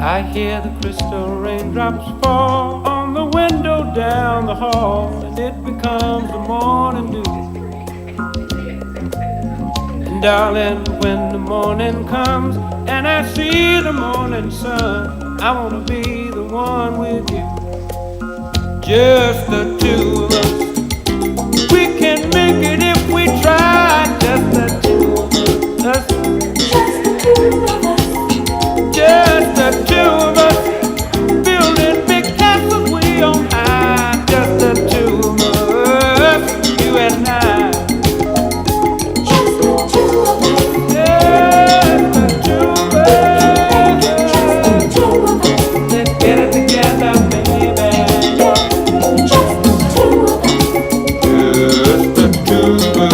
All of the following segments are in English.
I hear the crystal raindrops fall on the window down the hall as it becomes the morning dew. And darling, when the morning comes and I see the morning sun, I wanna be the one with you, just the two of us. We can make it if we try, just the two of us. Just the two of us. Just the two of us, building big castles way on high. Just the two of us, you and I. Just the two of us. Just the two of us. Just the two of us. Let's get it together, baby. Just the two of us. Just the two of us.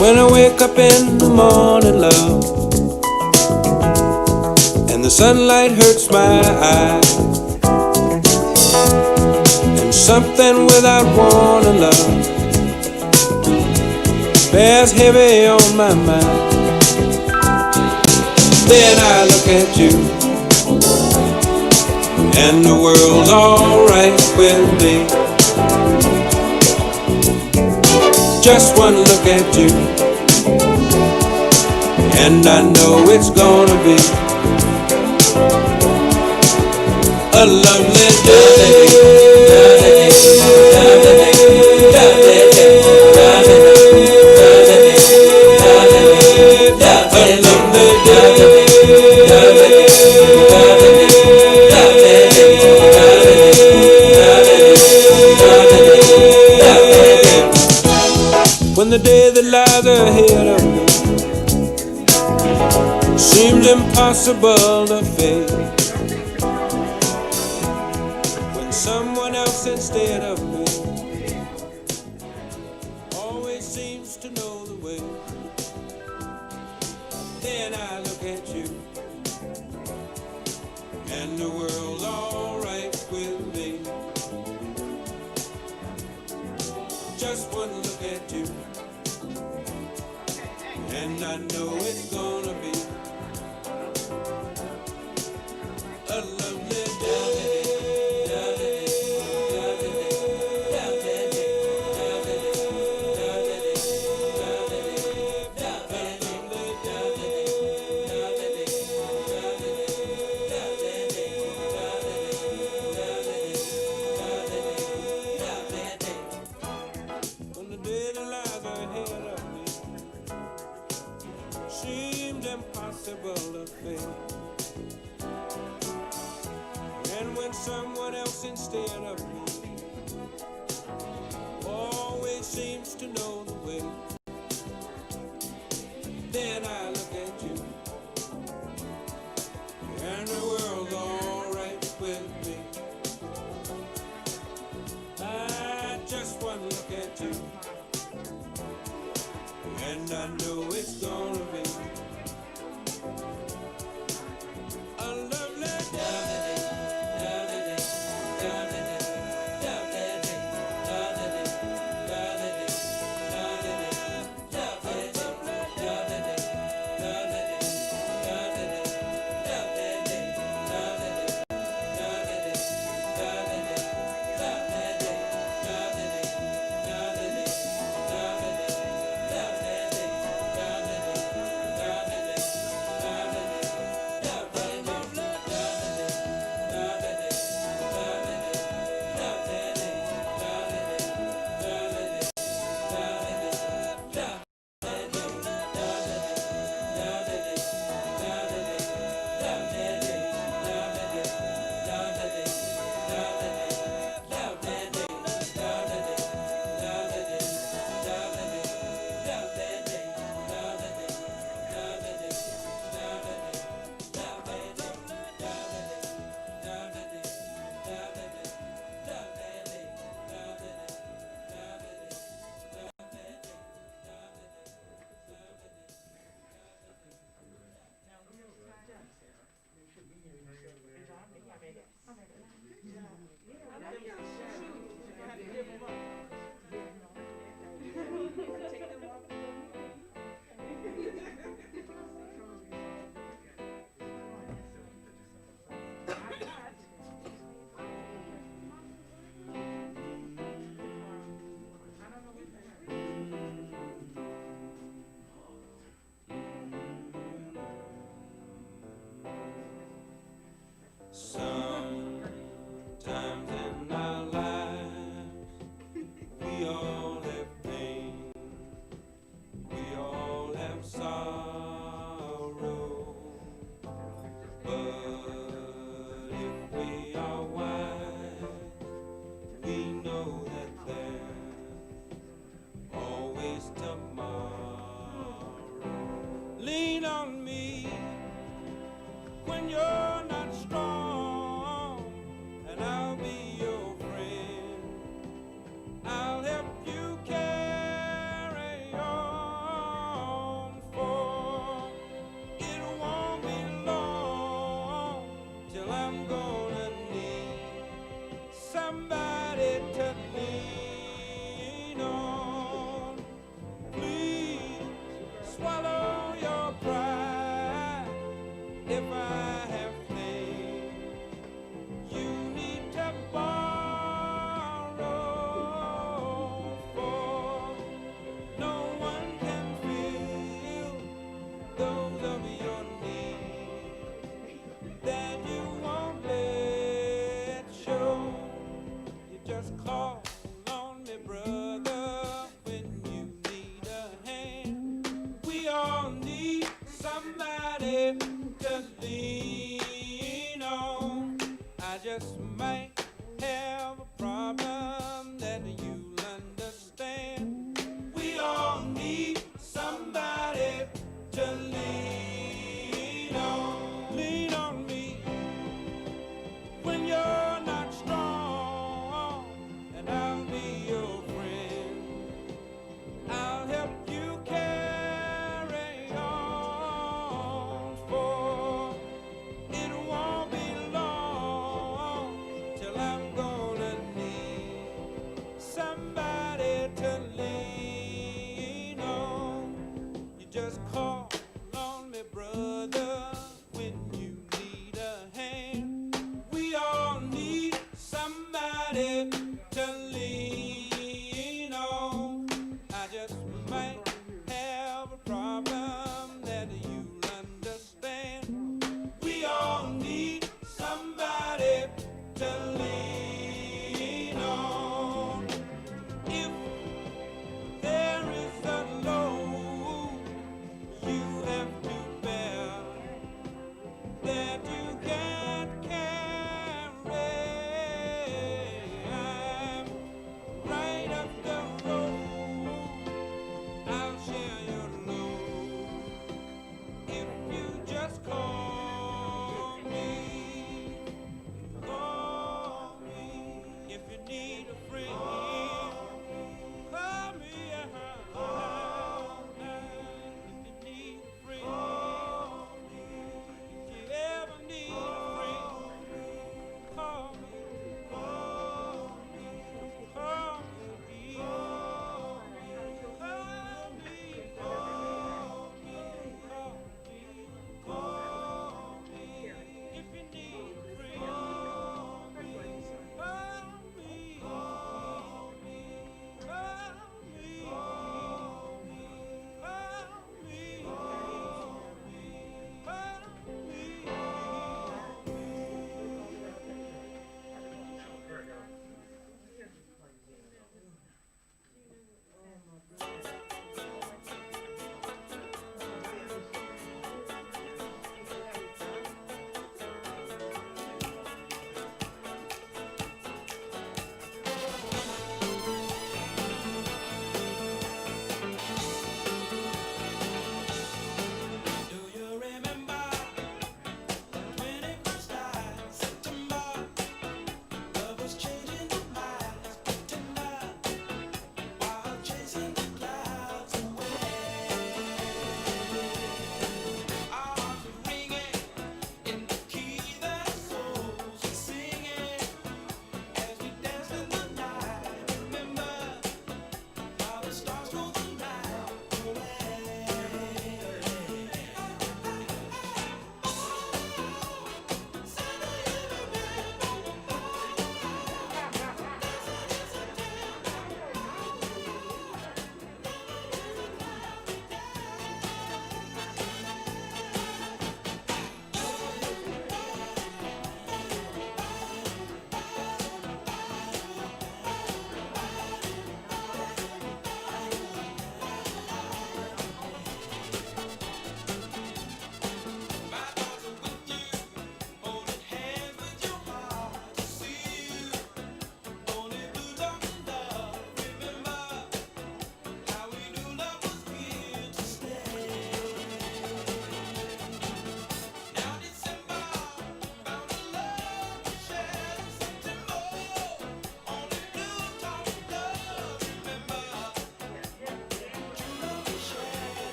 When I wake up in the morning, love, and the sunlight hurts my eyes, and something without warning, love, bears heavy on my mind. Then I look at you, and the world's alright with me. Just one look at you, and I know it's gonna be a lovely day. When the day that lies ahead of me seems impossible to face, when someone else instead of me always seems to know the way, then I look at you, and the world's alright with me. Just one look at you, and I know it's gonna be a lovely day. When the day that lies ahead of me seemed impossible to face, and when someone else instead of me always seems to know the way, then I look at you, and the world's alright with me. I just one look at you, and I know it's gonna be a lovely day.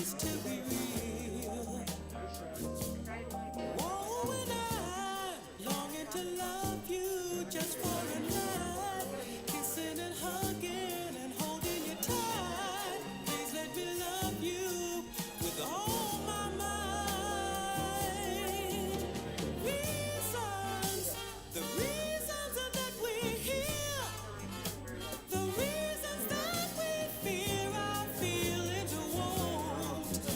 is to be real. Oh, and I'm longing to love you just for a night, kissing and hugging and holding you tight. Please let me love you with all my might. Reasons, the reasons that we're here, the reasons that we fear our feelings won't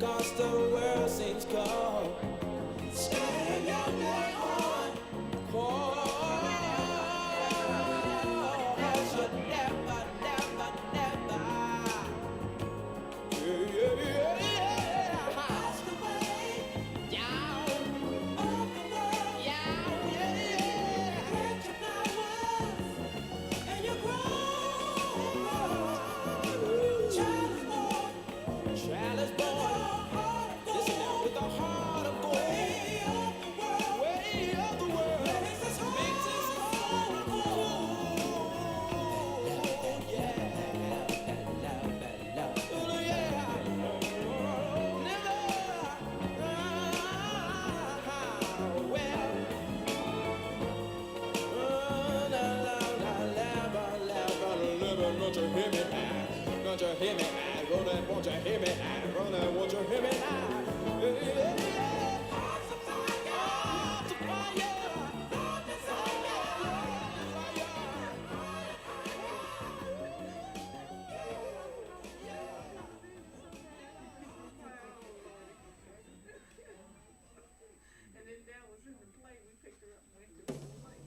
'cause the world seems cold. Stay your day on cold. 'Cause you never, never, never. Yeah, yeah, yeah, yeah. That's the way down of the world. Yeah, yeah, yeah. Catch your flowers and you grow. Child is born. Child is born. Listen now, with a heart of gold. Way of the world. Way of the world. Makes us whole. Makes us whole. Yeah. Love, love. Ooh, yeah. Never. Well. Don't you hear me now? Don't you hear me now? Rollin', won't you hear me now? Rollin', won't you hear me now? Yeah, yeah, yeah. Hearts of fire, hearts of fire, hearts of And then Dad was in the plane. We picked her up and went to the plane.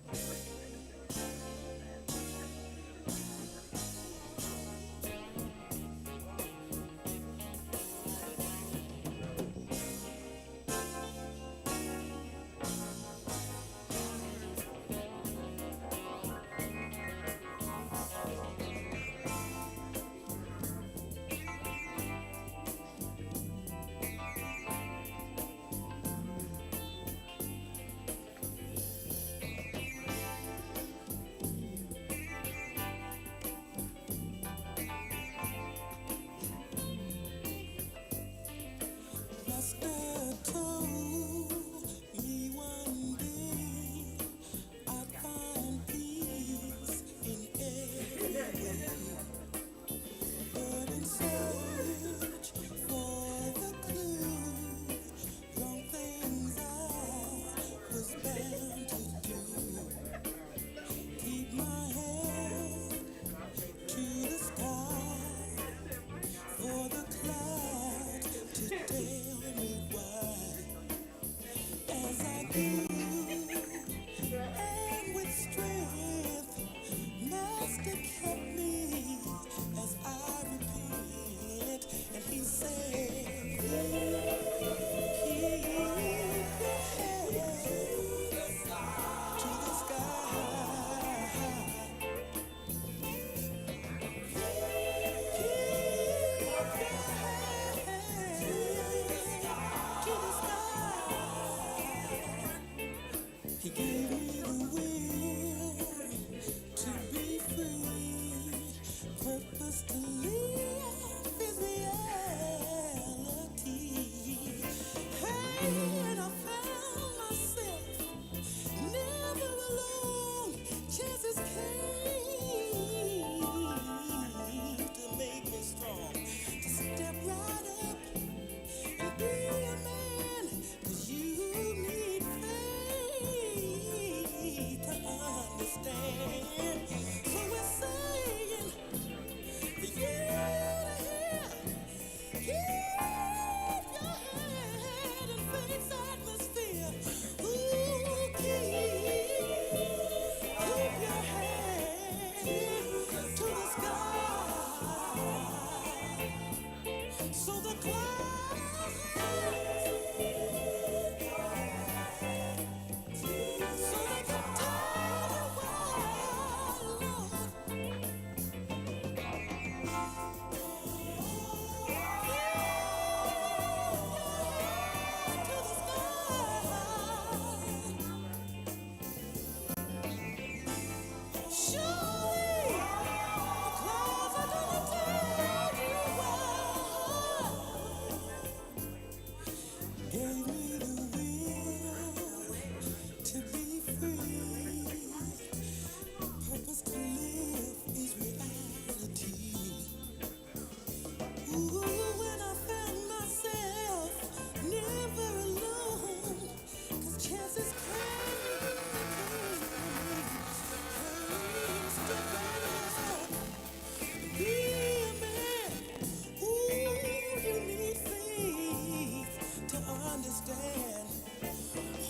understand.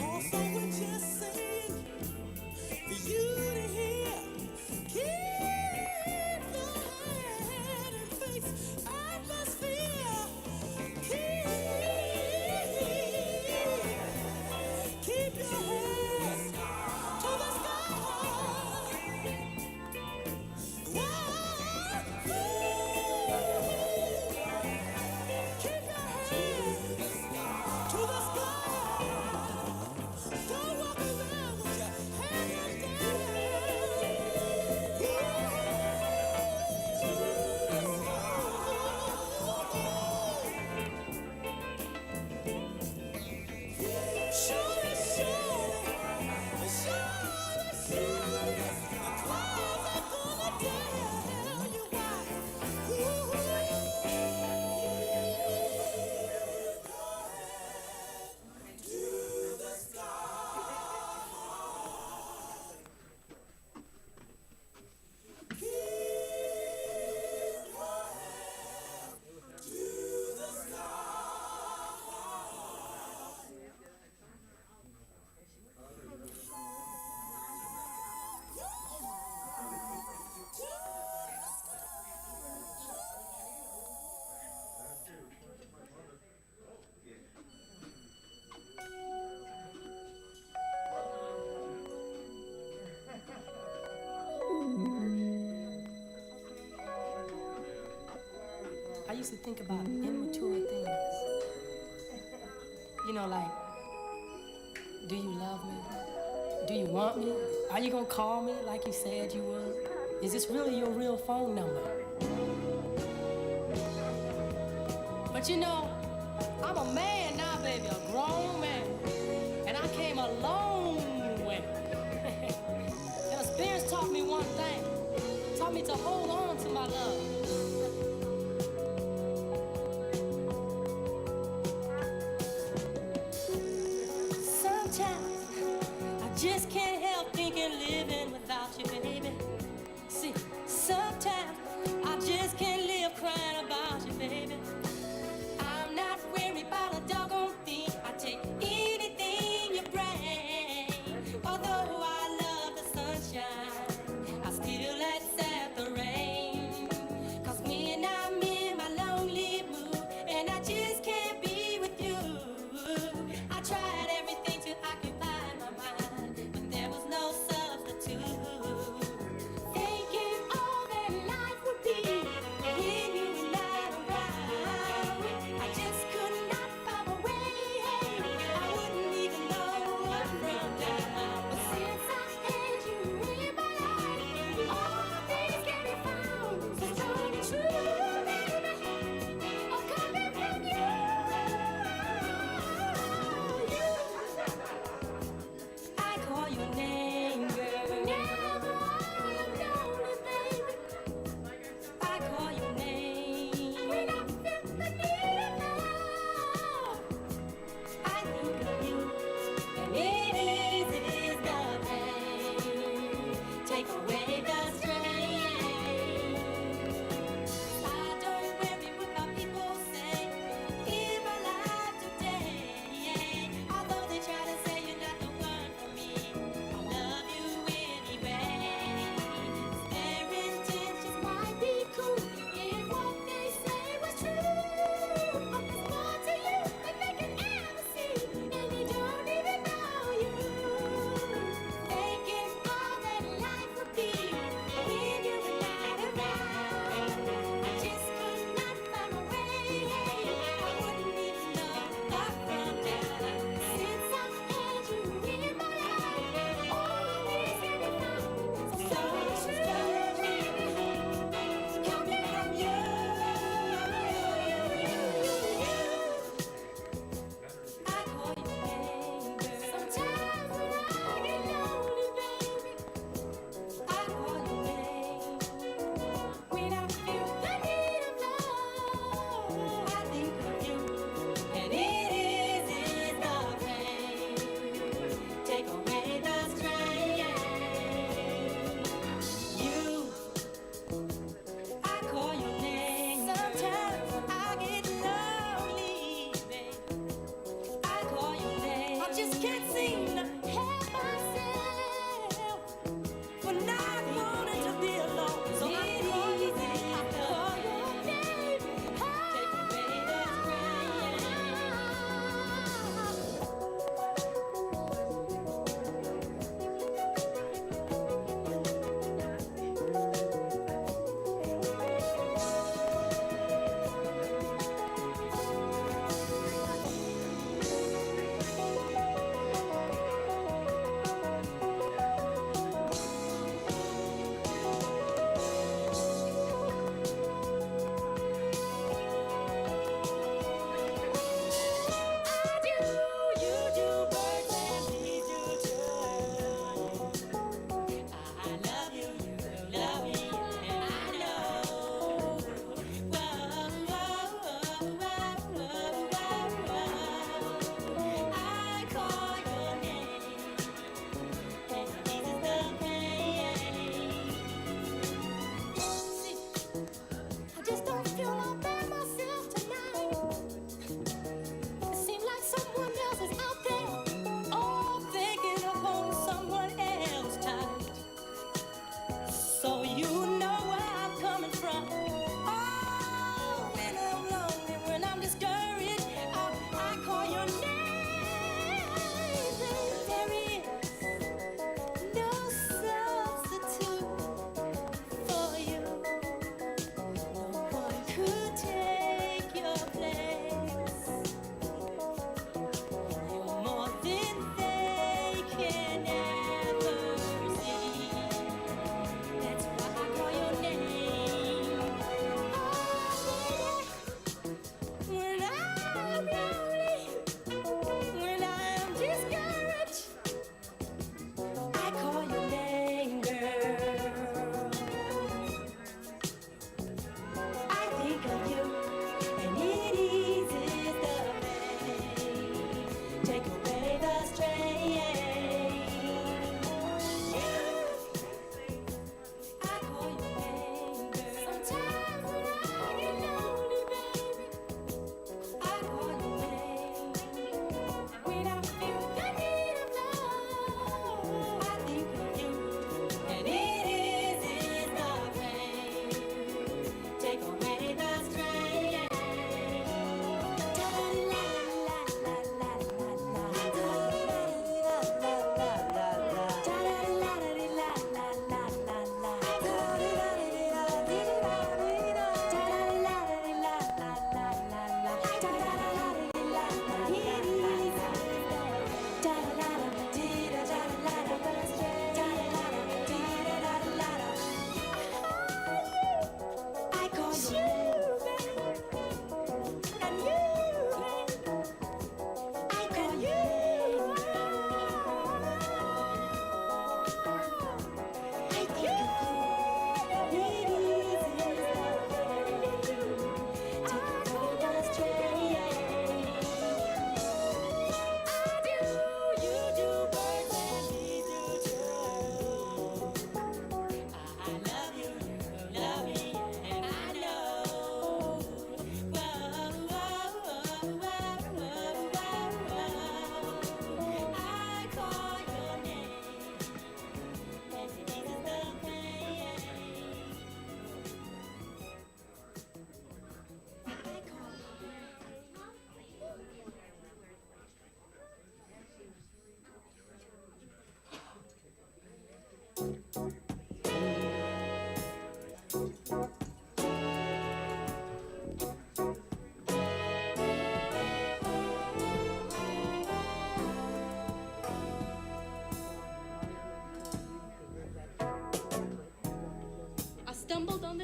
Also, we're just saying for you to hear. Keep your head and face atmosphere. Keep your head to the sky. Whoa. Keep your head to the sky. Don't walk around with your head down. Surely, surely, the clouds are gonna tell you why. To the sky. Keep your head to the I used to think about immature things. You know, like, do you love me? Do you want me? Are you gonna call me like you said you would? Is this really your real phone number? But you know, I'm a man now, baby, a grown man. And I came a long way. And experience taught me one thing. Taught me to hold on to my love. Sometimes I just can't help thinking living without you, baby. See, sometimes I just can't live crying about you, baby. I'm not worried about a doggone thing. I take anything you bring. Although I love the sunshine, I still accept the rain.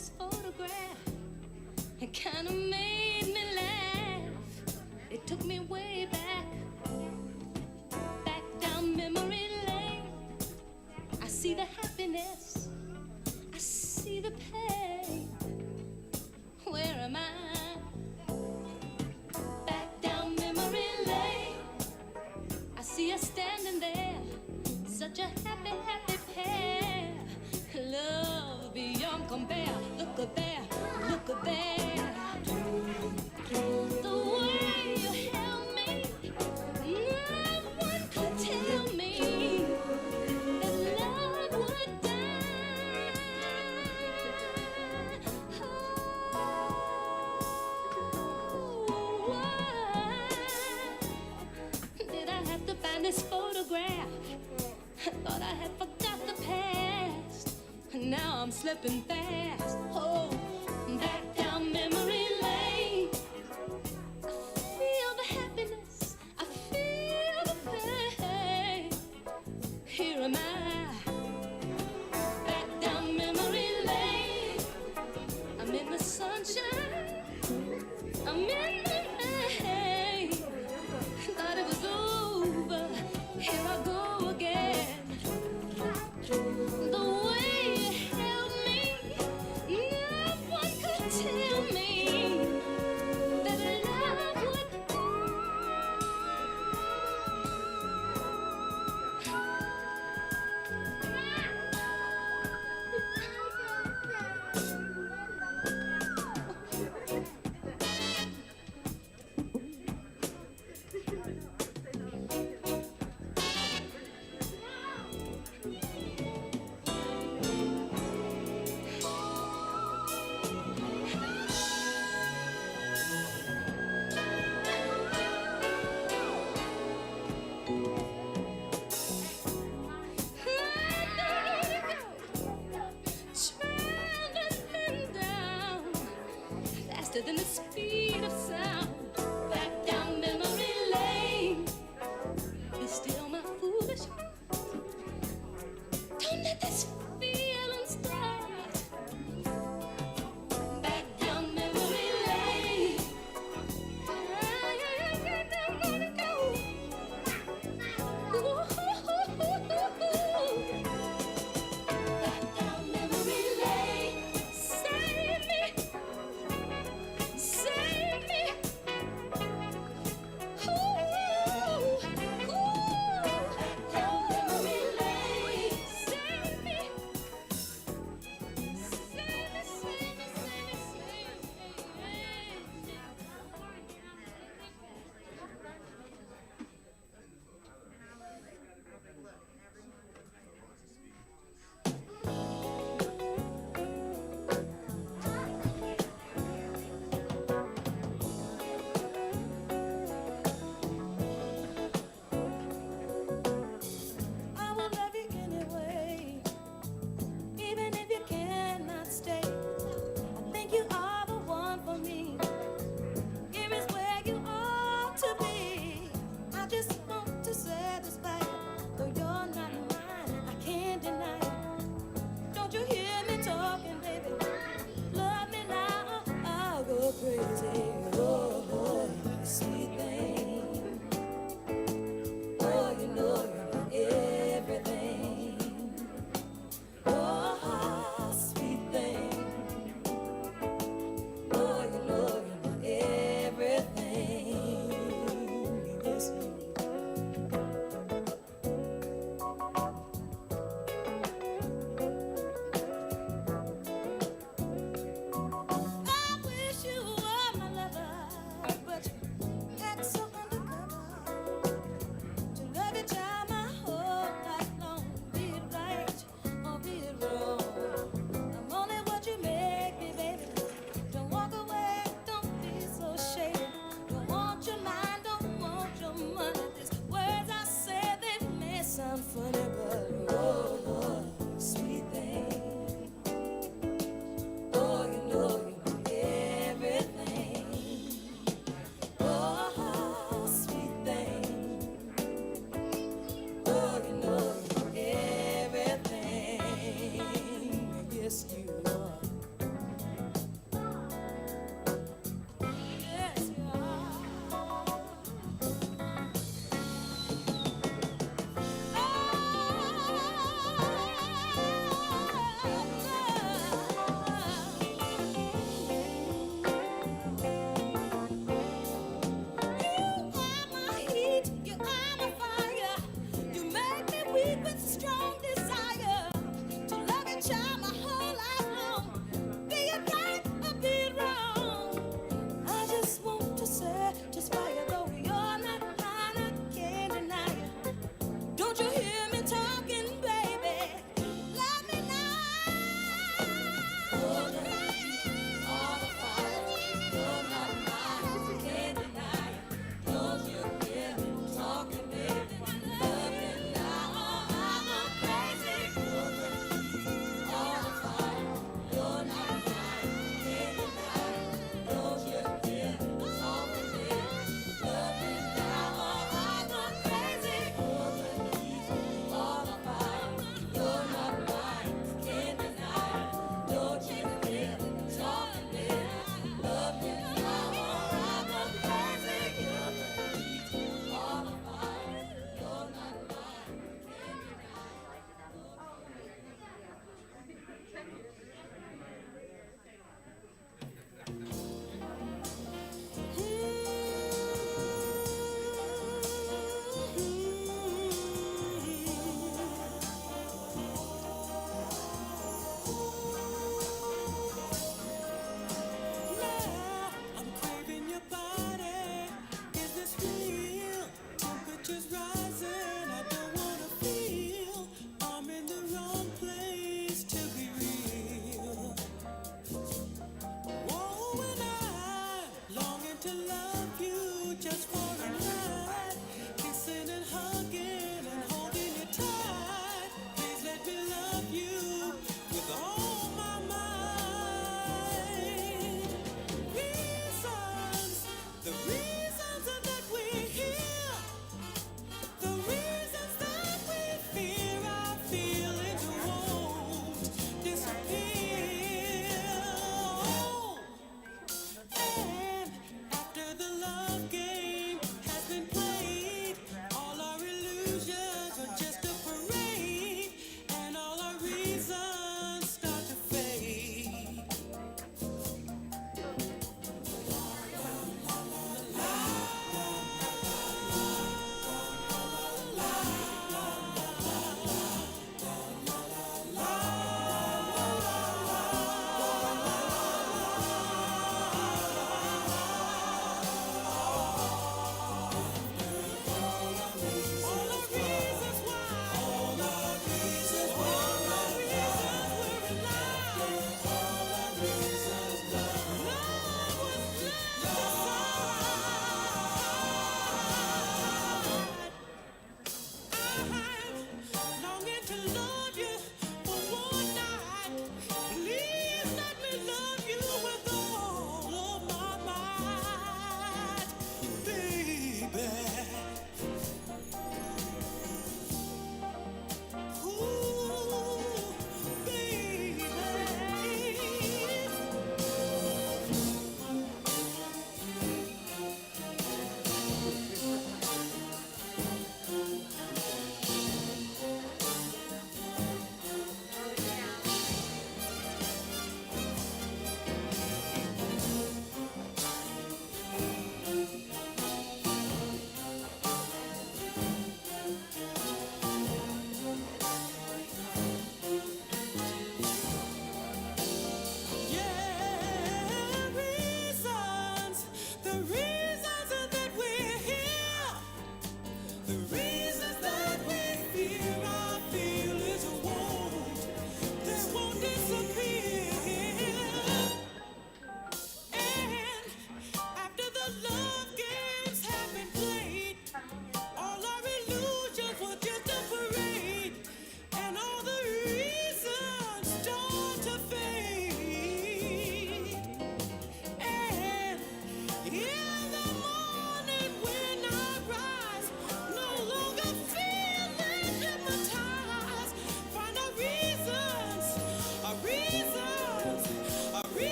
this photograph. It kinda made me laugh. It took me way back, back down memory lane. I see the happiness, I see the pain. Where am I? Back down memory lane. I see us standing there, such a happy, happy pair. Love beyond compare. Look at there, look at there. The way you held me, no one could tell me that love would die. Oh, why did I have to find this photograph? I thought I had forgot the past. Now I'm slipping fast. Oh, back down memory lane. I feel the happiness, I feel the pain. Here am I, back down memory lane. I'm in the sunshine, I'm in the rain. Thought it was over, here I go again. The way you held me, no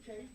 Okay.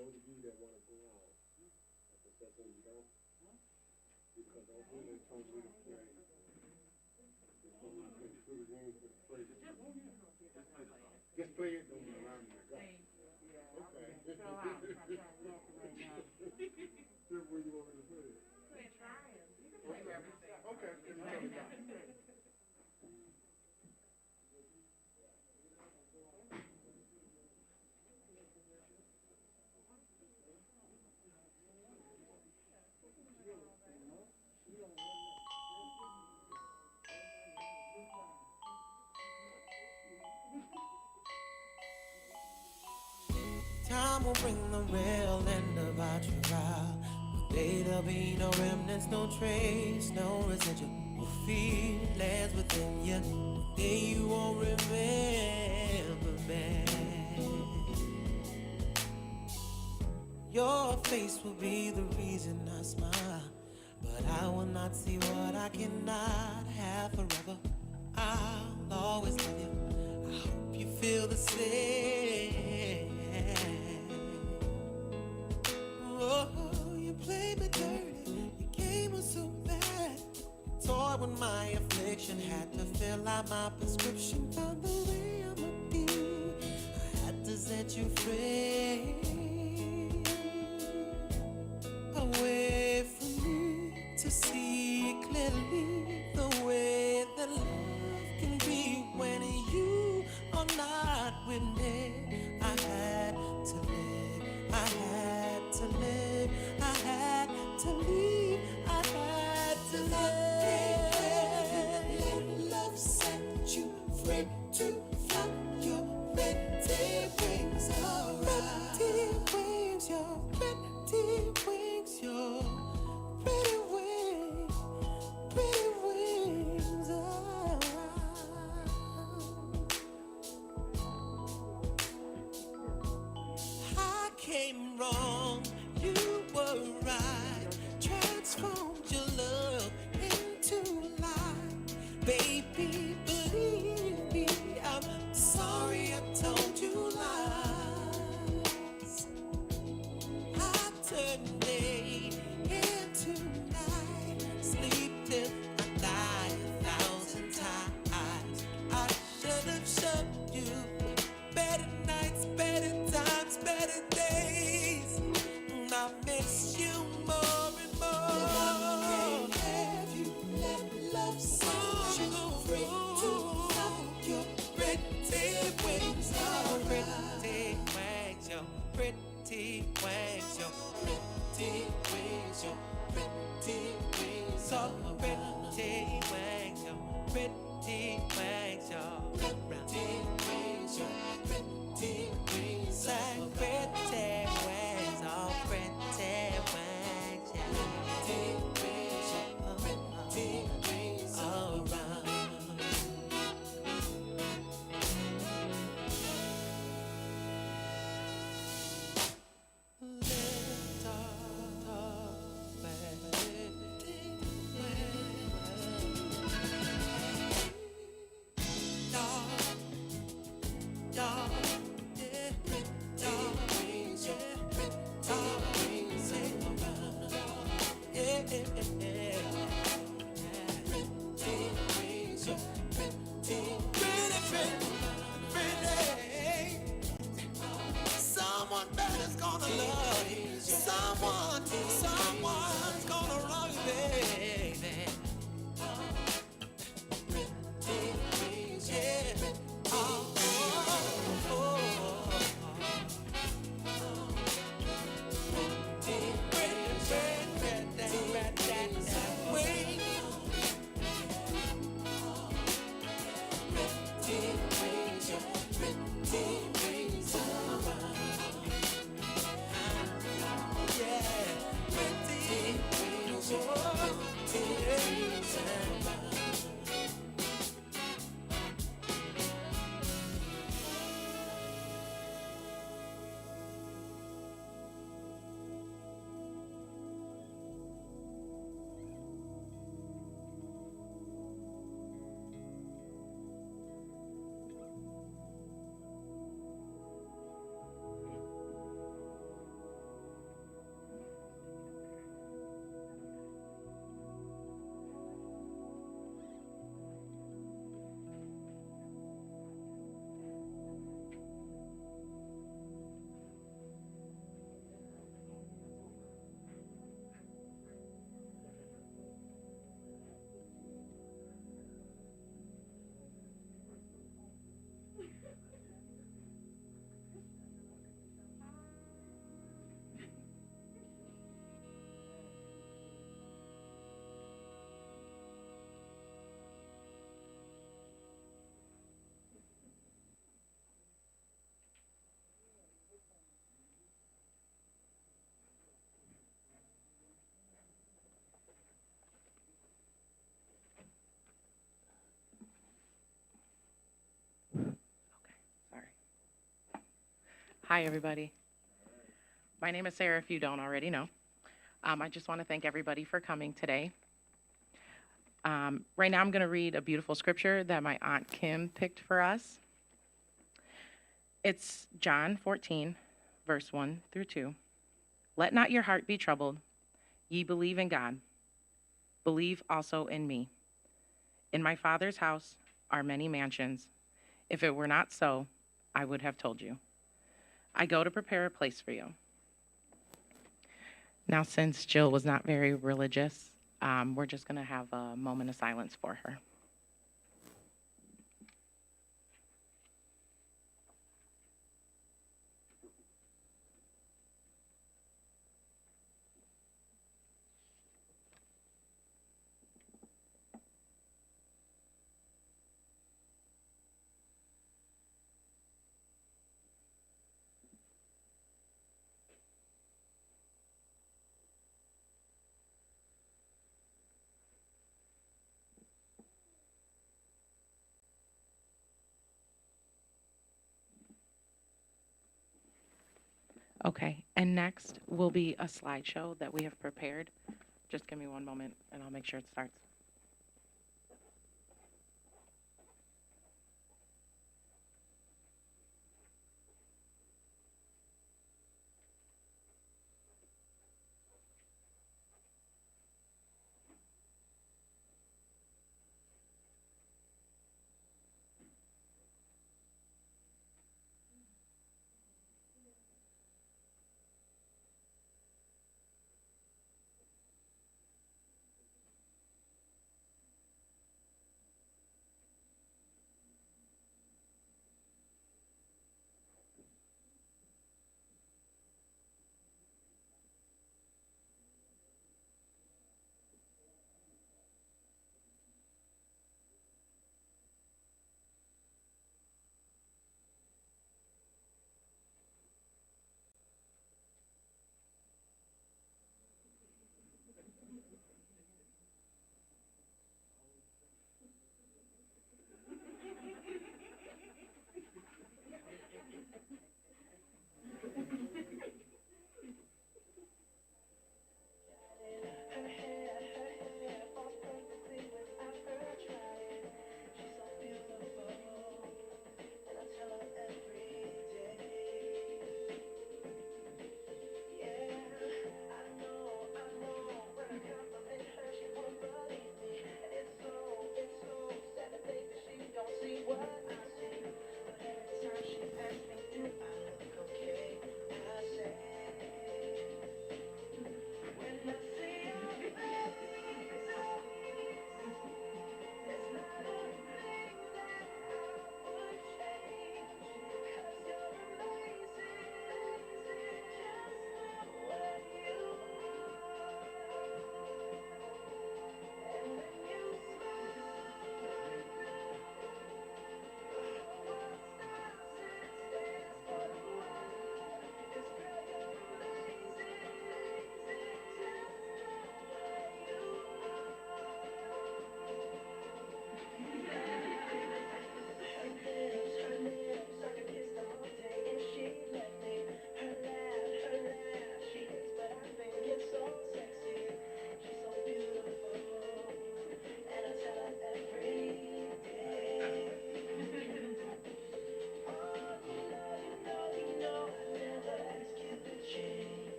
those of you that want to go out, I can say so you don't, because I'm really told me to pray. They told me to play through the room for the praise. Just play it, don't allow me to go. Okay. Where you want me to put it? Play Triumph. You can play wherever you say. Okay. Time will bring the real end of our trial. One day there'll be no remnants, no trace, no residual feelings within you. One day you won't remember me. Your face will be the reason I smile, but I will not see what I cannot have forever. I'll always love you. I hope you feel the same. Oh, you played me dirty. Your game was so bad. You toyed with my affliction, had to fill out my prescription. Found the way I'm with you. I had to set you free. Away from me to see clearly the way that love can be when you are not with me. I had to live, I had to live, I had to leave, I had to live. Love set you free to flap your pretty wings around. Pretty wings, your pretty wings, your pretty wings, pretty wings around. I came wrong, you were right. Transformed your love into light. Baby, believe me, I'm sorry I told you lies. I turn day into night, sleep till I die 1,000 times. I should have showed you better nights, better times, better days. I miss you more and more. Have you let love set you free to flap your pretty wings around? Pretty wings, your pretty wings, your pretty wings, your pretty wings, so pretty wings, your pretty wings, your pretty wings, your pretty wings, like pretty wings, oh pretty wings, yeah. Pretty wings, your pretty wings around. Someone better's gonna love you. Someone's gonna love you, baby. Yeah. Oh, oh, oh, Hi, everybody. My name is Sarah, if you don't already know. I just want to thank everybody for coming today. Right now, I'm going to read a beautiful scripture that my Aunt Kim picked for us. It's John 14, verse 1 through 2. Let not your heart be troubled. Ye believe in God. Believe also in me. In my Father's house are many mansions. If it were not so, I would have told you. I go to prepare a place for you. Now, since Jill was not very religious, we're just going to have a moment of silence for her. Okay, and next will be a slideshow that we have prepared. Just give me one moment and I'll make sure it starts.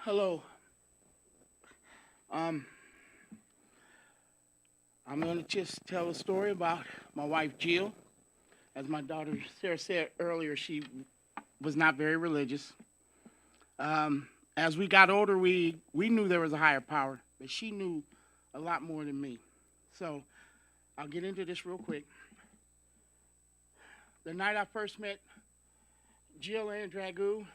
Hello. Um, I'm going to just tell a story about my wife Jill As my daughter Sarah said earlier, she was not very religious. As we got older, we knew there was a higher power, but she knew a lot more than me. So I'll get into this real quick. The night I first met Jill and Dragoo,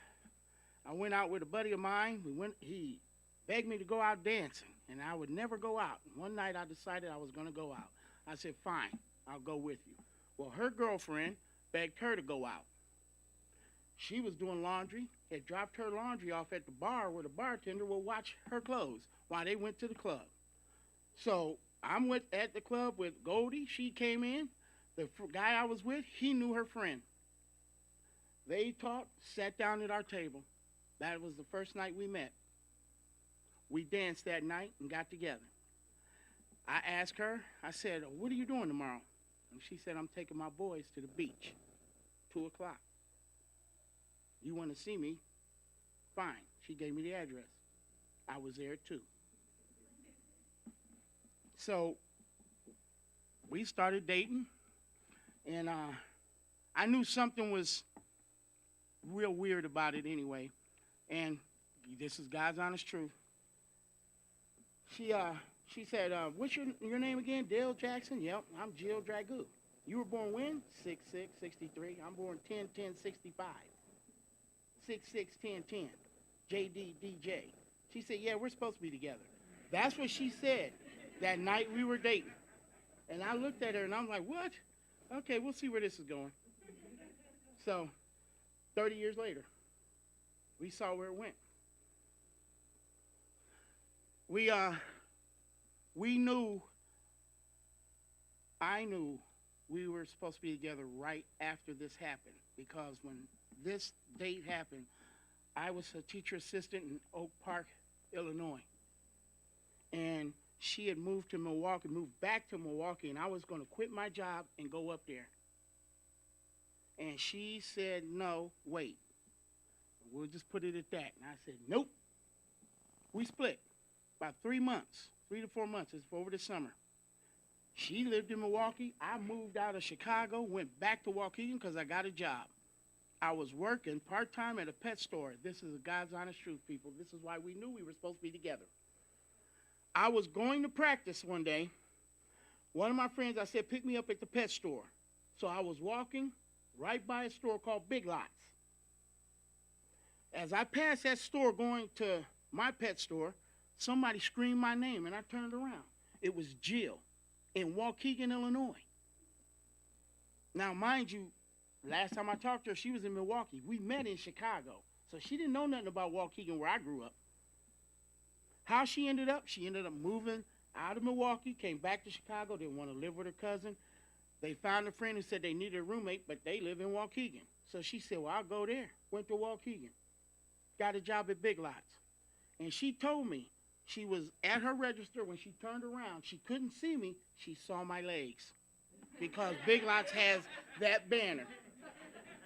I went out with a buddy of mine. He begged me to go out dancing, and I would never go out. One night I decided I was going to go out. I said, fine, I'll go with you. Well, her girlfriend begged her to go out. She was doing laundry, had dropped her laundry off at the bar where the bartender would watch her clothes while they went to the club. So I'm at the club with Goldie. She came in. The guy I was with, he knew her friend. They talked, sat down at our table. That was the first night we met. We danced that night and got together. I asked her, I said, what are you doing tomorrow? And she said, I'm taking my boys to the beach, 2 o'clock. You want to see me? Fine. She gave me the address. I was there too. So we started dating, and I knew something was real weird about it anyway. And this is God's honest truth. She said, what's your name again? Dale Jackson? Yep, I'm Jill Dragoo. You were born when? 6/6/63. I'm born 10/10/65. 6/6/10/10. JDDJ. She said, yeah, we're supposed to be together. That's what she said that night we were dating. And I looked at her and I'm like, what? Okay, we'll see where this is going. So 30 years later, we saw where it went. I knew we were supposed to be together right after this happened, because when this date happened, I was a teacher assistant in Oak Park, Illinois. And she had moved back to Milwaukee, and I was going to quit my job and go up there. And she said, no, wait. We'll just put it at that. And I said, nope. We split about 3 months, 3 to 4 months. It's over the summer. She lived in Milwaukee. I moved out of Chicago, went back to Waukegan because I got a job. I was working part-time at a pet store. This is God's honest truth, people. This is why we knew we were supposed to be together. I was going to practice one day. One of my friends, I said, pick me up at the pet store. So I was walking right by a store called Big Lots. As I passed that store going to my pet store, somebody screamed my name, and I turned around. It was Jill in Waukegan, Illinois. Now, mind you, last time I talked to her, she was in Milwaukee. We met in Chicago. So she didn't know nothing about Waukegan, where I grew up. How she ended up moving out of Milwaukee, came back to Chicago, didn't want to live with her cousin. They found a friend who said they needed a roommate, but they live in Waukegan. So she said, well, I'll go there. Went to Waukegan. Got a job at Big Lots. And she told me she was at her register. When she turned around, she couldn't see me. She saw my legs, because Big Lots has that banner.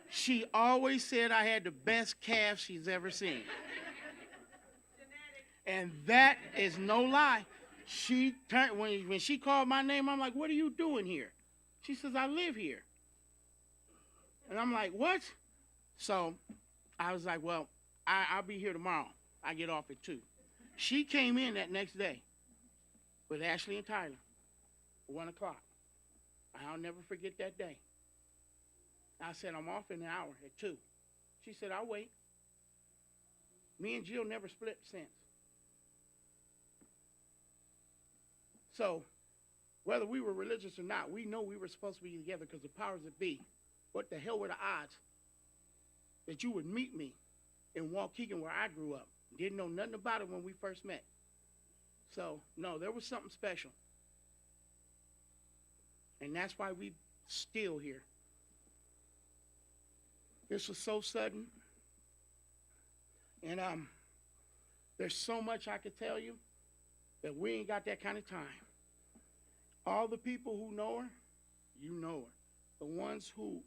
She always said I had the best calves she's ever seen. And that is no lie. She turned, when she called my name, I'm like, what are you doing here? She says, I live here. And I'm like, what? So I was like, well, I'll be here tomorrow. I get off at 2. She came in that next day with Ashley and Tyler, 1 o'clock. I'll never forget that day. I said, I'm off in an hour at 2. She said, I'll wait. Me and Jill never split since. So whether we were religious or not, we know we were supposed to be together, because the powers that be, what the hell were the odds that you would meet me in Waukegan, where I grew up? Didn't know nothing about it when we first met. So, no, there was something special. And that's why we still here. This was so sudden. And there's so much I could tell you, that we ain't got that kind of time. All the people who know her, you know her. The ones who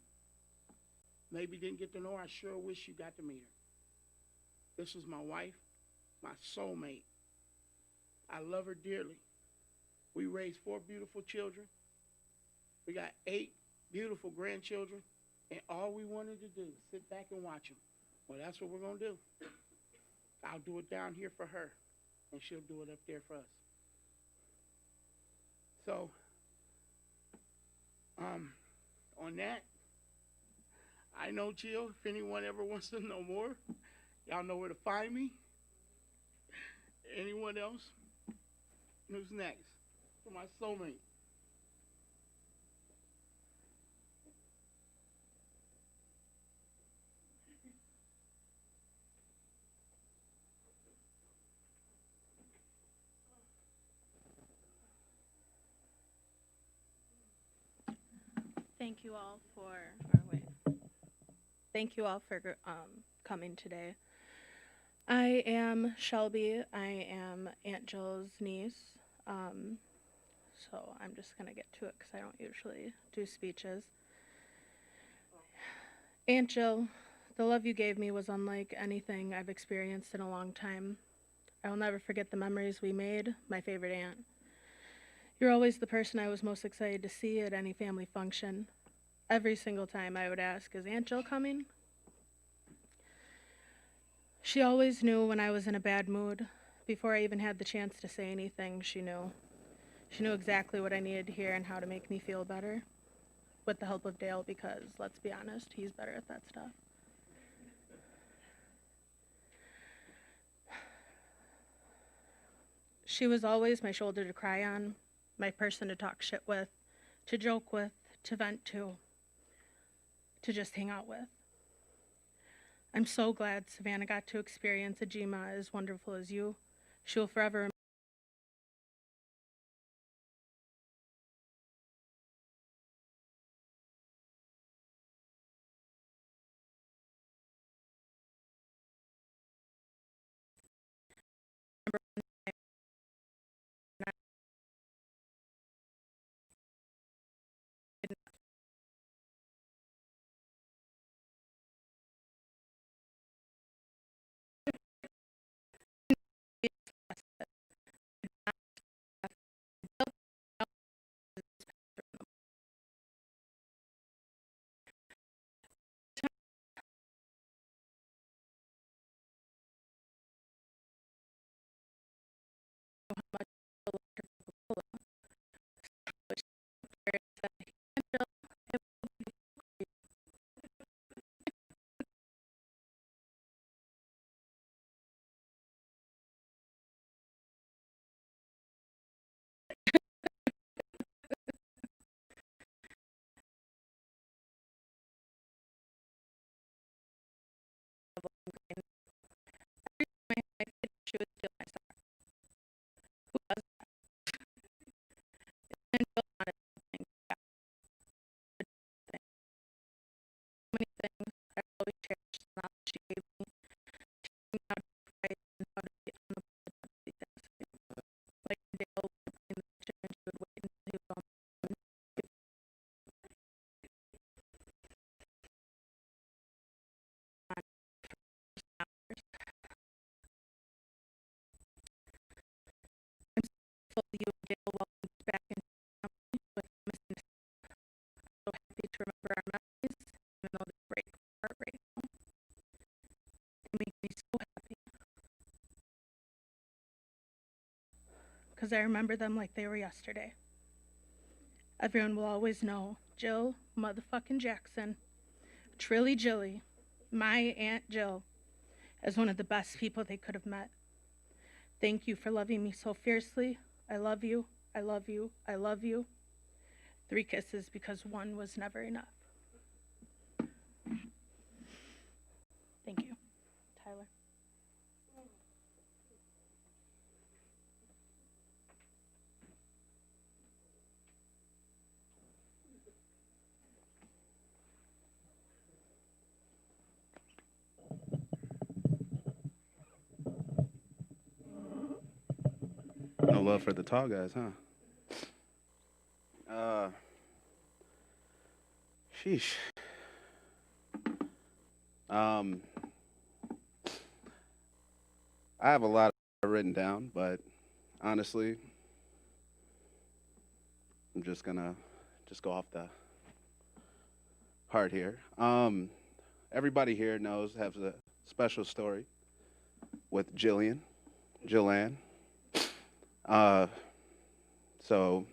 maybe didn't get to know her, I sure wish you got to meet her. This was my wife, my soulmate. I love her dearly. We raised 4 beautiful children. We got 8 beautiful grandchildren, and all we wanted to do is sit back and watch them. Well, that's what we're going to do. I'll do it down here for her, and she'll do it up there for us. So, on that, I know, Jill, if anyone ever wants to know more, y'all know where to find me. Anyone else? Who's next? For my soulmate. Thank you all for, thank you all for coming today. I am Shelby. I am Aunt Jill's niece. So I'm just gonna get to it because I don't usually do speeches. Aunt Jill, the love you gave me was unlike anything I've experienced in a long time. I will never forget the memories we made, my favorite aunt. You're always the person I was most excited to see at any family function. Every single time I would ask, is Aunt Jill coming? She always knew when I was in a bad mood. Before I even had the chance to say anything, she knew. She knew exactly what I needed to hear and how to make me feel better. With the help of Dale, because, let's be honest, he's better at that stuff. She was always my shoulder to cry on, my person to talk shit with, to joke with, to vent to just hang out with. I'm so glad Savannah got to experience a Gma as wonderful as you. She will forever she was still myself. Who was and Jill wanted something back. So many things I always cherished the knowledge she gave me. Teaching me how to fight and how to be on the pulse of these things. Like Dale would bring the kitchen and she would wait until he was almost done. I'm so grateful you and Dale welcomed us back into the family with missing us. I'm so happy to remember our memories, even though they break my heart right now. They make me so happy. Because I remember them like they were yesterday. Everyone will always know Jill motherfucking Jackson, Trilly Jilly, my Aunt Jill, as one of the best people they could have met. Thank you for loving me so fiercely. I love you, I love you, I love you. 3 kisses because 1 was never enough. Thank you. Tyler. No love for the tall guys, huh? Sheesh. I have a lot written down, but honestly, I'm just gonna go off the heart here. Everybody here has a special story with Jillian. Uh, so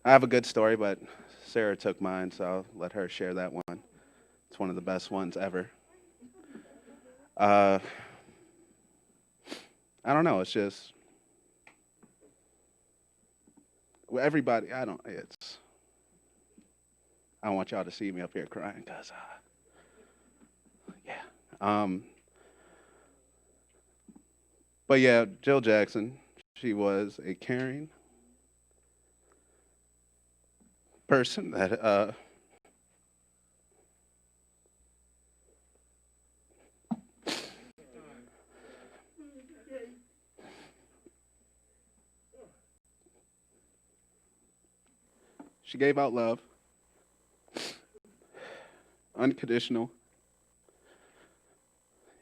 I have a good story, but Sarah took mine, so I'll let her share that one. It's one of the best ones ever. Uh, I don't know. It's just everybody. I don't want y'all to see me up here crying, cause yeah. But yeah, Jill Jackson. She was a caring person that she gave out love, unconditional,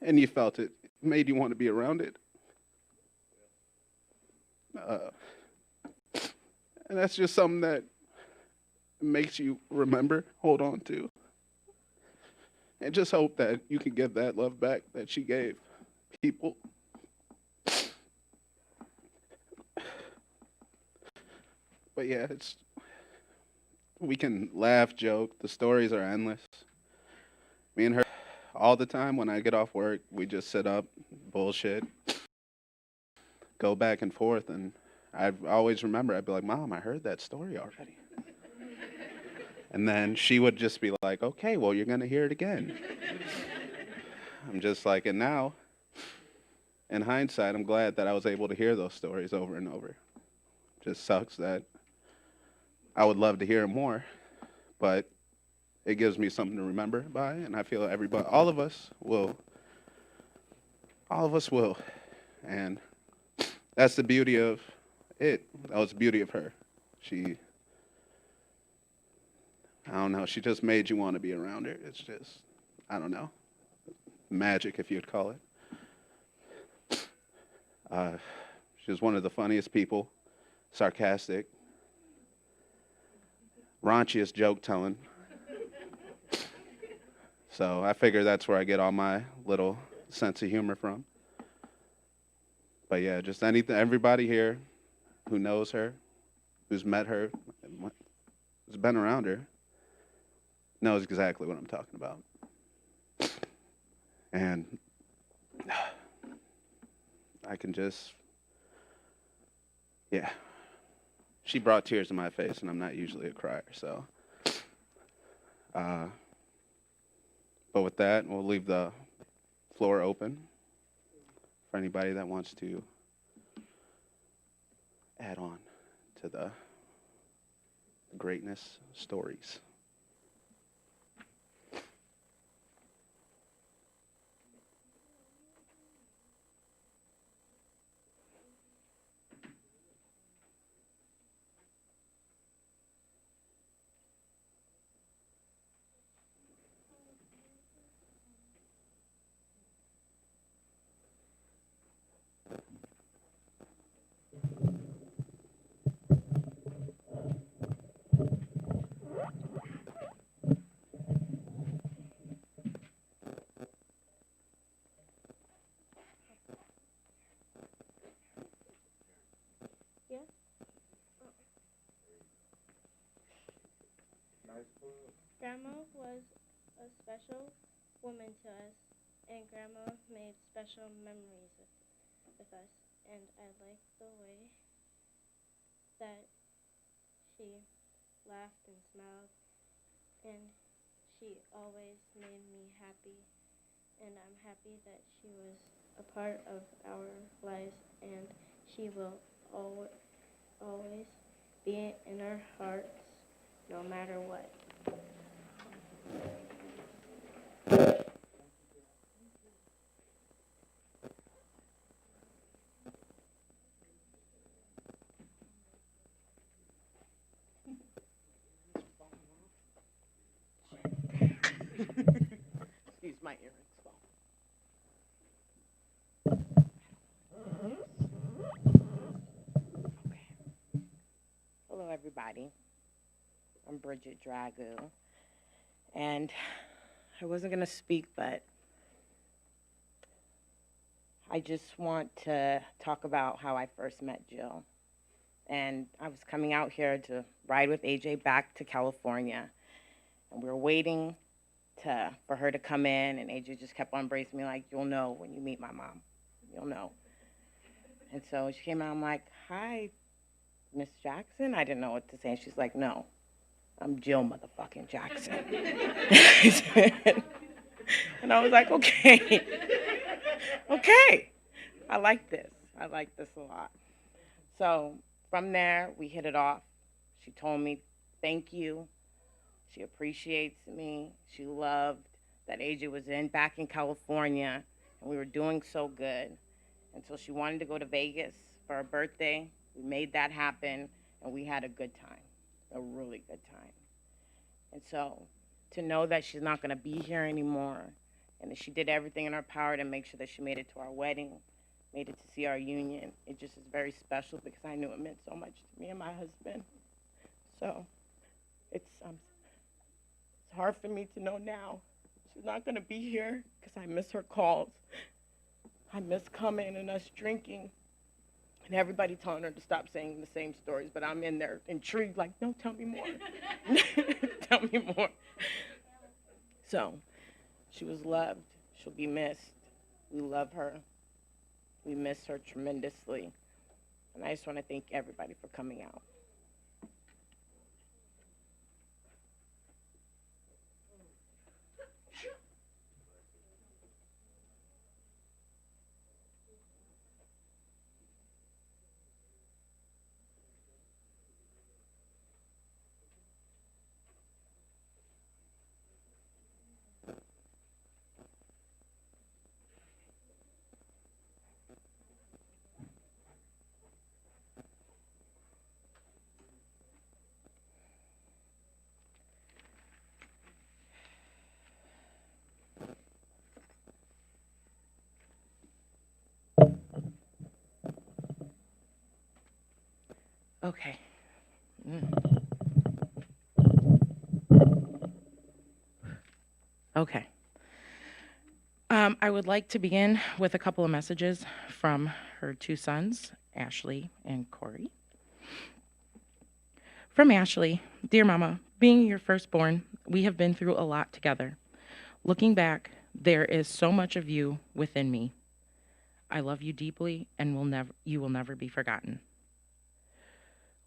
and you felt it. It made you want to be around it. Uh, and that's just something that makes you remember, hold on to, and just hope that you can give that love back that she gave people. But yeah, we can laugh, joke. The stories are endless. Me and her, all the time when I get off work, we just sit up, bullshit, go back and forth, and I always remember. I'd be like, "Mom, I heard that story already." And then she would just be like, "Okay, well, you're gonna hear it again." I'm just like, and now, in hindsight, I'm glad that I was able to hear those stories over and over. Just sucks that I would love to hear it more, but it gives me something to remember by, and I feel everybody, all of us will, and that's the beauty of it. That was the beauty of her. I don't know, she just made you want to be around her. It's just, I don't know, magic, if you'd call it. She was one of the funniest people, sarcastic, raunchiest joke telling. So I figure that's where I get all my little sense of humor from. But yeah, just everybody here who knows her, who's met her, who's been around her, knows exactly what I'm talking about. And I can just, yeah. She brought tears to my face, and I'm not usually a crier, so. But with that, we'll leave the floor open for anybody that wants to add on to the greatness stories. Grandma was a special woman to us, and Grandma made special memories with us. And I like the way that she laughed and smiled, and she always made me happy. And I'm happy that she was a part of our lives, and she will always be in our hearts no matter what. Excuse my earrings. Okay. Hello, everybody. I'm Bridget Dragoo, And I wasn't going to speak, but I just want to talk about how I first met Jill. And I was coming out here to ride with AJ back to California. And we were waiting for her to come in, and AJ just kept on embracing me like, you'll know when you meet my mom. You'll know. And so she came out, I'm like, hi, Miss Jackson. I didn't know what to say. And she's like, no, I'm Jill motherfucking Jackson. And I was like, okay. Okay. I like this. I like this a lot. So from there, we hit it off. She told me, thank you. She appreciates me. She loved that AJ was back in California, and we were doing so good. And so she wanted to go to Vegas for her birthday. We made that happen, and we had a good time, a really good time. And so to know that she's not going to be here anymore, and that she did everything in her power to make sure that she made it to our wedding, made it to see our union, it just is very special because I knew it meant so much to me and my husband. So it's hard for me to know now. She's not going to be here because I miss her calls. I miss coming and us drinking and everybody telling her to stop saying the same stories, but I'm in there intrigued like, no, tell me more. Tell me more. So she was loved. She'll be missed. We love her. We miss her tremendously. And I just want to thank everybody for coming out. Okay. Okay. I would like to begin with a couple of messages from her two sons, Ashley and Corey. From Ashley, dear Mama, being your firstborn, we have been through a lot together. Looking back, there is so much of you within me. I love you deeply and you will never be forgotten.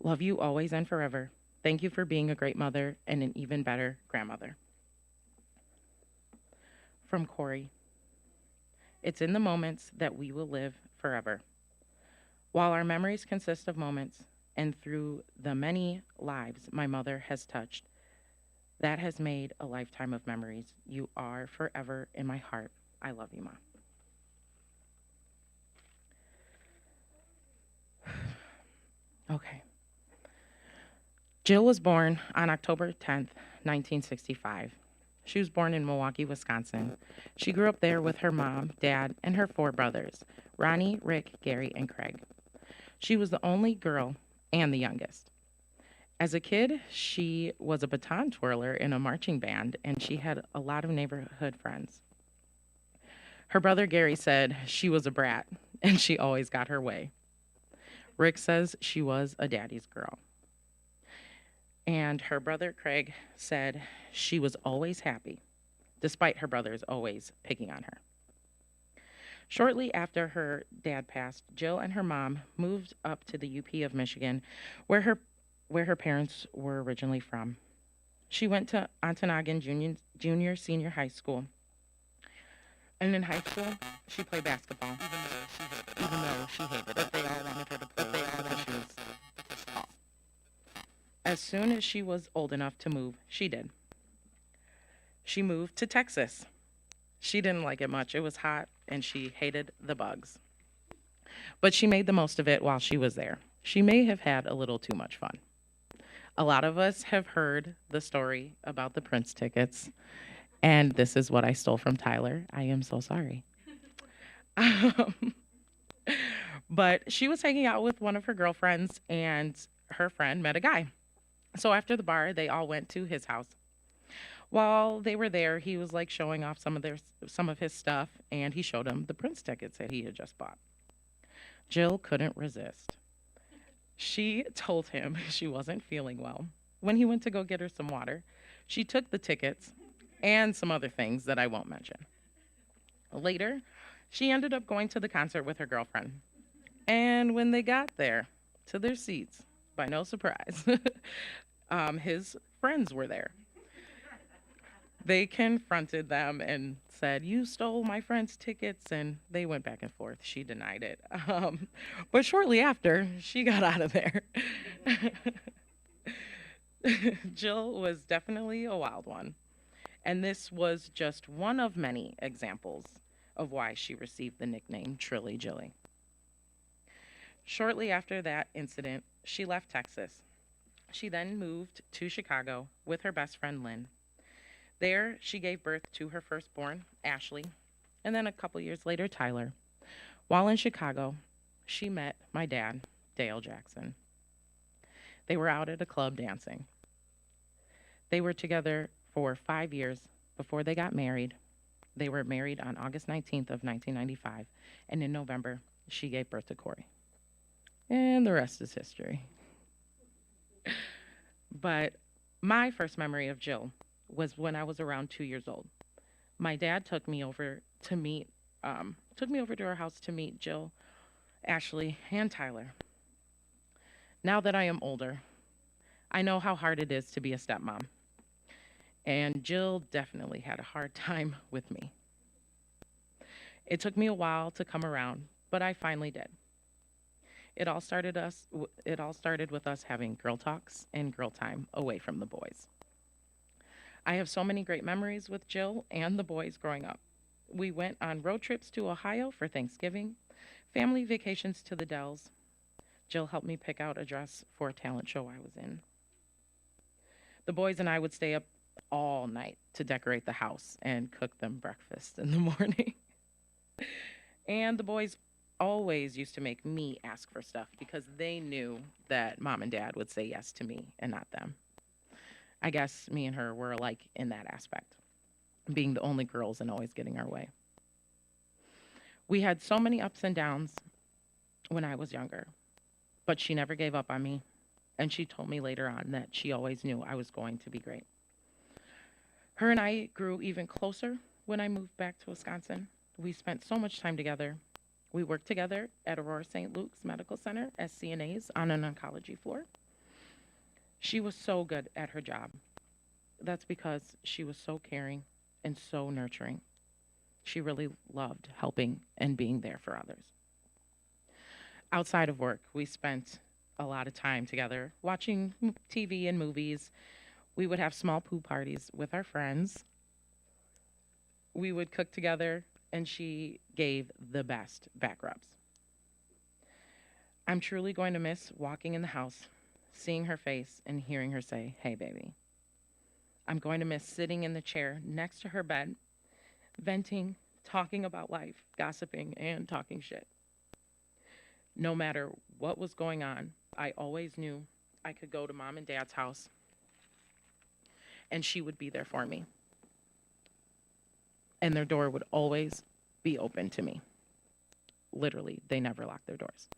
Love you always and forever. Thank you for being a great mother and an even better grandmother. From Corey, it's in the moments that we will live forever. While our memories consist of moments, and through the many lives my mother has touched, that has made a lifetime of memories. You are forever in my heart. I love you, Mom. Okay. Jill was born on October 10th, 1965. She was born in Milwaukee, Wisconsin. She grew up there with her mom, dad, and her four brothers, Ronnie, Rick, Gary, and Craig. She was the only girl and the youngest. As a kid, she was a baton twirler in a marching band, and she had a lot of neighborhood friends. Her brother Gary said she was a brat, and she always got her way. Rick says she was a daddy's girl. And her brother Craig said she was always happy, despite her brothers always picking on her. Shortly after her dad passed, Jill and her mom moved up to the UP of Michigan, where her parents were originally from. She went to Ontonagon Junior Senior High School. And in high school, she played basketball, even though she hated it. But they all wanted her to play because she was tall. As soon as she was old enough to move, she did. She moved to Texas. She didn't like it much. It was hot, and she hated the bugs. But she made the most of it while she was there. She may have had a little too much fun. A lot of us have heard the story about the Prince tickets, and this is what I stole from Tyler. I am so sorry. But she was hanging out with one of her girlfriends, and her friend met a guy. So after the bar, they all went to his house. While they were there, he was like showing off some of his stuff, and he showed him the Prince tickets that he had just bought. Jill couldn't resist. She told him she wasn't feeling well. When he went to go get her some water, she took the tickets and some other things that I won't mention. Later, she ended up going to the concert with her girlfriend. And when they got there to their seats, by no surprise, his friends were there. They confronted them and said, "You stole my friend's tickets." And they went back and forth. She denied it. But shortly after, she got out of there. Jill was definitely a wild one. And this was just one of many examples of why she received the nickname Trilly Jilly. Shortly after that incident, she left Texas. She then moved to Chicago with her best friend Lynn. There, she gave birth to her firstborn, Ashley, and then a couple years later, Tyler. While in Chicago, she met my dad, Dale Jackson. They were out at a club dancing. They were together for 5 years before they got married. They were married on August 19th of 1995, and in November, she gave birth to Corey. And the rest is history. But my first memory of Jill was when I was around 2 years old. My dad took me over to our house to meet Jill, Ashley, and Tyler. Now that I am older, I know how hard it is to be a stepmom. And Jill definitely had a hard time with me. It took me a while to come around, but I finally did. It all started with us having girl talks and girl time away from the boys. I have so many great memories with Jill and the boys growing up. We went on road trips to Ohio for Thanksgiving, family vacations to the Dells. Jill helped me pick out a dress for a talent show I was in. The boys and I would stay up all night to decorate the house and cook them breakfast in the morning. And the boys always used to make me ask for stuff because they knew that mom and dad would say yes to me and not them. I guess me and her were alike in that aspect, being the only girls and always getting our way. We had so many ups and downs when I was younger, but she never gave up on me, and she told me later on that she always knew I was going to be great. Her and I grew even closer when I moved back to Wisconsin. We spent so much time together. We worked together at Aurora St. Luke's Medical Center as CNAs on an oncology floor. She was so good at her job. That's because she was so caring and so nurturing. She really loved helping and being there for others. Outside of work, we spent a lot of time together watching TV and movies. We would have small pool parties with our friends. We would cook together, and she gave the best back rubs. I'm truly going to miss walking in the house, seeing her face, and hearing her say, "Hey, baby." I'm going to miss sitting in the chair next to her bed, venting, talking about life, gossiping, and talking shit. No matter what was going on, I always knew I could go to mom and dad's house, and she would be there for me. And their door would always be open to me. Literally, they never locked their doors.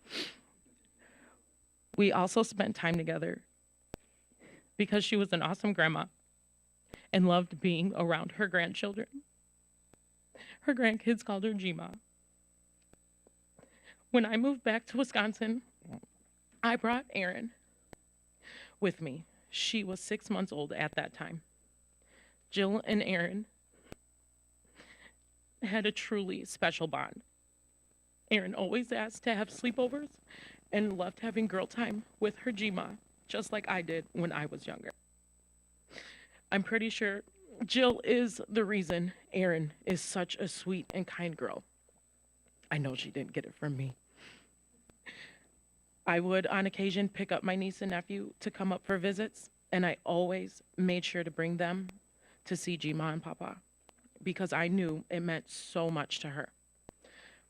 We also spent time together because she was an awesome grandma and loved being around her grandchildren. Her grandkids called her Gma. When I moved back to Wisconsin, I brought Erin with me. She was 6 months old at that time. Jill and Erin had a truly special bond. Erin always asked to have sleepovers and loved having girl time with her Gma, just like I did when I was younger. I'm pretty sure Jill is the reason Erin is such a sweet and kind girl. I know she didn't get it from me. I would, on occasion, pick up my niece and nephew to come up for visits, and I always made sure to bring them to see Gma and Papa because I knew it meant so much to her.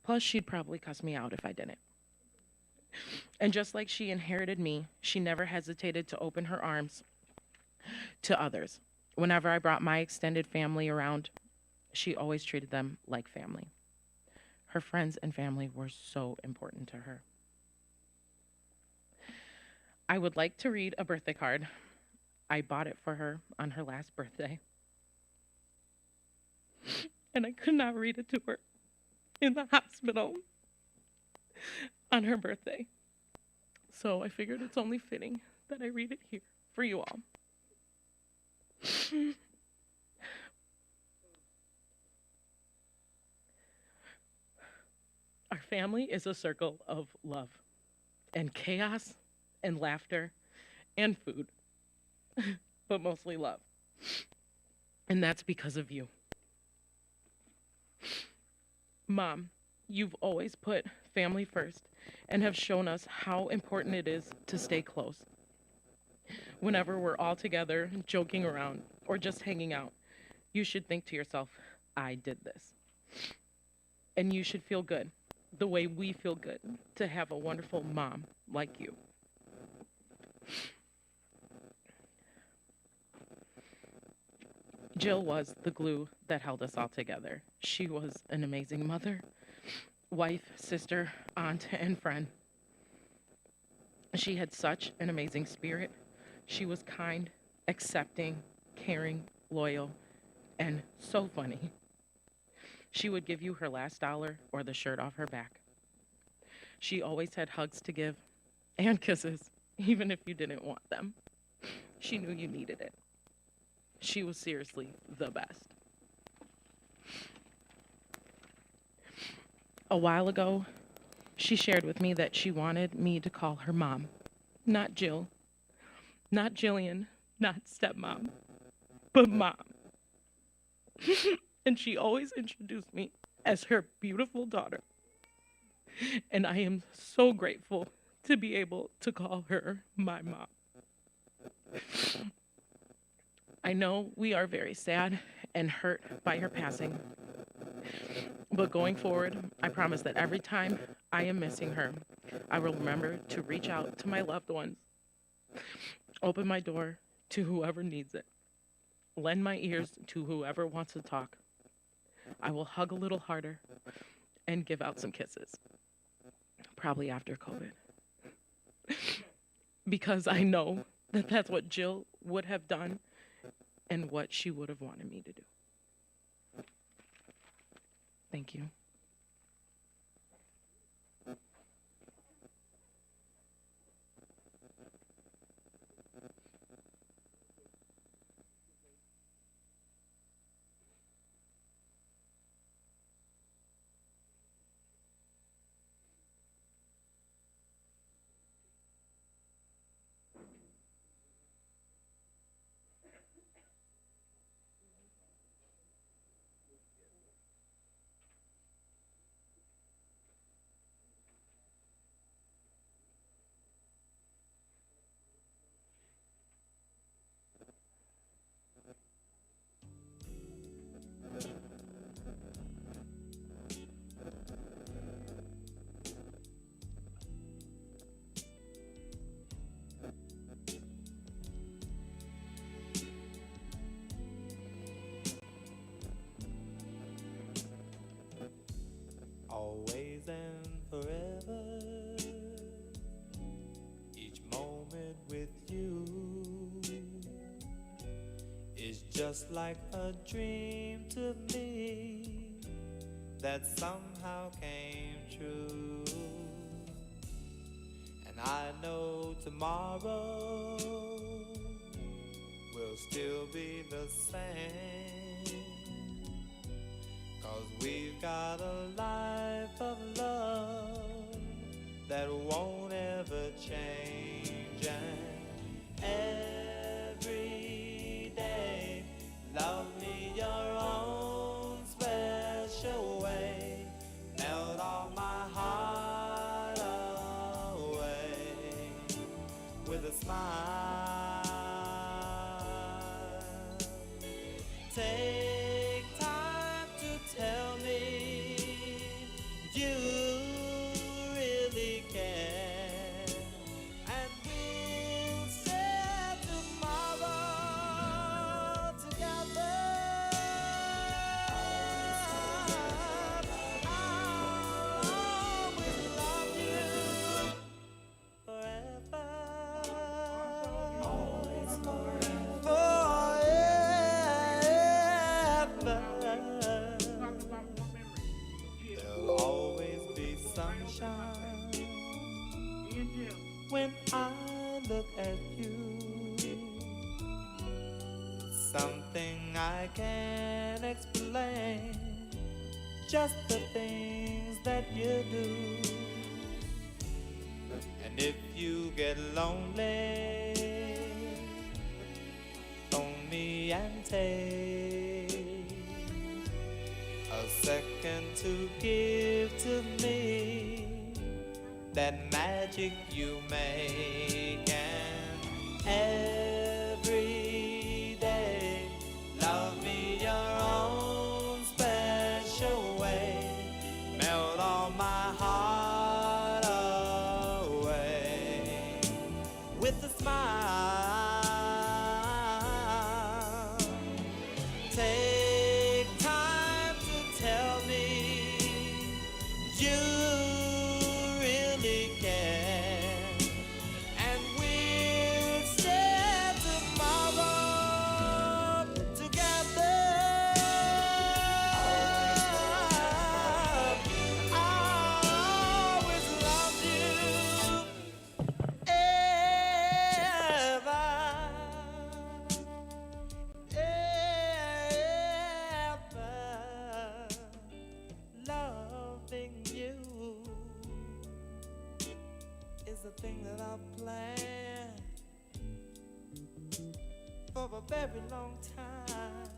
Plus, she'd probably cuss me out if I didn't. And just like she inherited me, she never hesitated to open her arms to others. Whenever I brought my extended family around, she always treated them like family. Her friends and family were so important to her. I would like to read a birthday card. I bought it for her on her last birthday. And I could not read it to her in the hospital on her birthday. So I figured it's only fitting that I read it here for you all. Our family is a circle of love and chaos and laughter and food, but mostly love. And that's because of you. Mom, you've always put family first and have shown us how important it is to stay close. Whenever we're all together, joking around, or just hanging out, you should think to yourself, I did this. And you should feel good, the way we feel good, to have a wonderful mom like you. Jill was the glue that held us all together. She was an amazing mother, wife, sister, aunt, and friend. She had such an amazing spirit. She was kind, accepting, caring, loyal, and so funny. She would give you her last dollar or the shirt off her back. She always had hugs to give and kisses, even if you didn't want them. She knew you needed it. She was seriously the best. A while ago, she shared with me that she wanted me to call her mom, not Jill, not Jillian, not stepmom, but mom. And she always introduced me as her beautiful daughter. And I am so grateful to be able to call her my mom. I know we are very sad and hurt by her passing. But going forward, I promise that every time I am missing her, I will remember to reach out to my loved ones, open my door to whoever needs it, lend my ears to whoever wants to talk. I will hug a little harder and give out some kisses, probably after COVID. Because I know that that's what Jill would have done and what she would have wanted me to do. Thank you. Always and forever, each moment with you is just like a dream to me that somehow came true. And I know tomorrow will still be the same, 'cause we've got a life of love that won't ever change. And every day, love me your own special way. Melt all my heart away with a smile. Take time to tell me you really care, and we'll set when I look at you. Something I can't explain, just the things that you do. And if you get lonely, phone me and take a second to give to me that magic you make. And every day love me your own special way, melt all my heart away with a smile. Take time to tell me you really care, and we'll share tomorrow together. I always loved you, ever, ever loving you is the thing that I've planned for a very long time.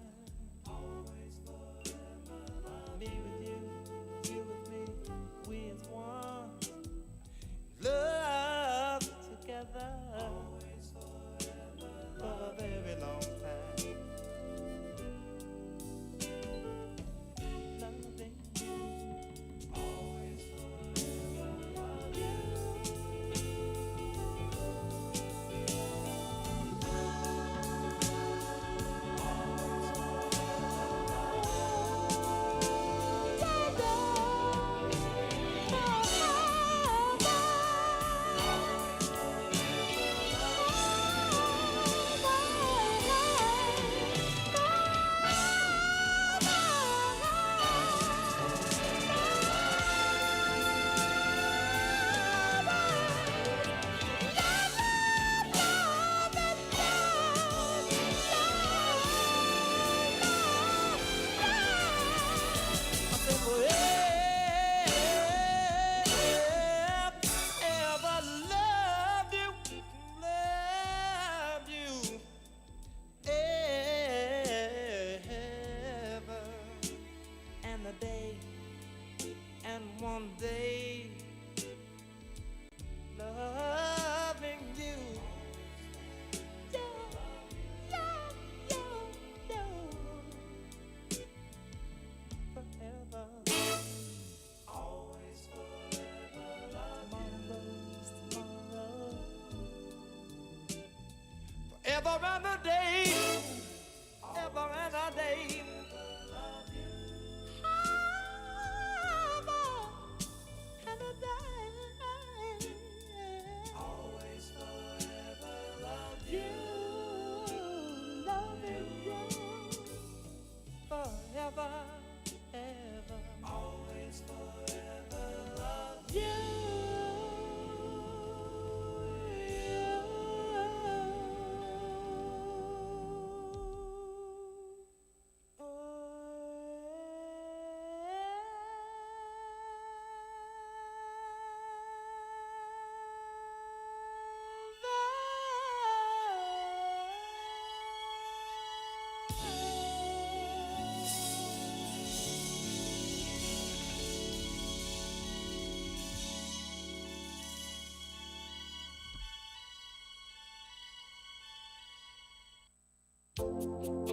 Always forever love me with you, you with me, we as one. Love together. Always forever for a very long time. Loving you. Always forever love you. One day, loving you, forever, always forever, tomorrow's tomorrow, forever and a day, ever and a day. Always forever love you, loving you, forever, ever. Always forever love you. Thank you.